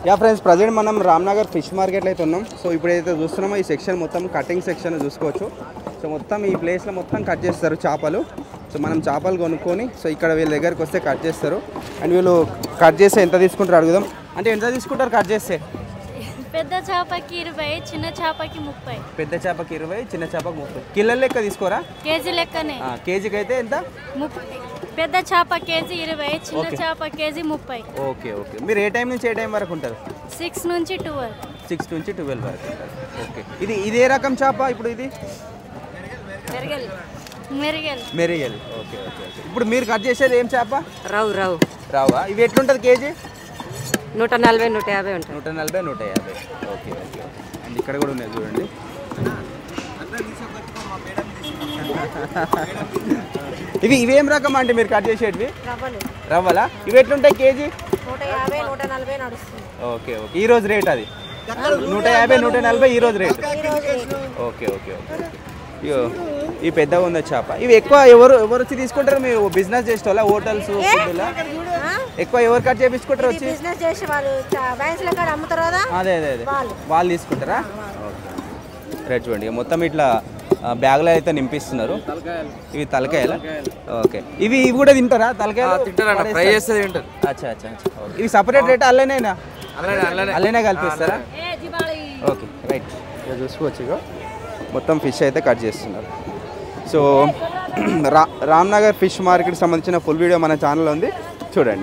Yeah friends present మనం Ramnagar fish మార్కెట్లో అయితే ఉన్నాం. సో ఇప్పుడైతే చూస్తున్నామో ఈ సెక్షన్ మొత్తం కటింగ్ సెక్షన్ చూసుకోవచ్చు. సో మొత్తం ఈ ప్లేస్లో మొత్తం కట్ చేస్తారు చేపలు. సో మనం చేపలు కొనుక్కొని సో ఇక్కడ వీళ్ళ దగ్గరికి వస్తే కట్ చేస్తారు. అండ్ వీళ్ళు కట్ చేస్తే ఎంత తీసుకుంటారు అడుగుదాం. అంటే ఎంత తీసుకుంటారు కట్ చేస్తే? పెద్ద చేపకి 20, చిన్న చేపకి 30. పెద్ద చేపకి 20, చిన్న చేపకి 30. కిలోల లెక్క తీసుకోరా? కేజీ లెక్కనే. కేజీకి అయితే ఎంత? 30. పెద్ద చేప కేజీ 20, చిన్న చేప కేజీ 30. Okay okay. మీరు ఏ టైం నుంచి ఏ టైం వరకు ఉంటారు? 6 నుంచి 12. 6 నుంచి 12 వరకు ఉంటారు. ఓకే. ఇది ఏ రకం చేప ఇప్పుడు? ఇది మెరిగల్. Okay okay okay. ఇప్పుడు మీరు కట్ చేసేది ఏం చేప? రావా? ఇవి ఎట్లుంటుంది కేజీ? 140, 150 ఉంటుంది. 140, 150. Okay okay. అండ్ ఇక్కడ కూడా ఉన్నాయి చూడండి. ఇవేం రకం అంటే మీరు కట్ చేసేటివి? రవ్వలా? ఇవి ఎట్లుంటాయి కేజీ? 150, 140 నడుస్తుంది. Okay okay. ఈ రోజు రేట్ అది 150, 140 ఈ రోజు రేట్. Okay okay okay. ఇయో ఈ పెద్దగా ఉన్న చేప. ఇవి ఎక్కువ ఎవరు వచ్చి తీసుకుంటారు? మీ బిజినెస్ చేసే వాళ్ళ, హోటల్స్, ఫుడ్లా ఎక్కువ ఎవరు కట్ చేయించుకుంటారు వచ్చి? బిజినెస్ చేసే వాళ్ళు అమ్ముతారు కదా. అదే వాళ్ళు తీసుకుంటారా? రైట్. చూడండి మొత్తం ఇట్లా బ్యాగ్లో అయితే నింపిస్తున్నారు. ఇవి తలకాయలు. ఓకే. ఇవి కూడా తింటారా? తలకాయలు ఫ్రై చేస్తే తింటారు. అచ్చా అచ్చా. ఇవి సపరేట్ రేట్ అల్లేనేనా? అల్లేనే కల్పిస్తారా? Okay right. ఇక చూసుకోవచ్చు. ఇక మొత్తం ఫిష్ అయితే కట్ చేస్తున్నారు. సో రామ్నగర్ ఫిష్ మార్కెట్కి సంబంధించిన ఫుల్ వీడియో మన ఛానల్లో ఉంది, చూడండి.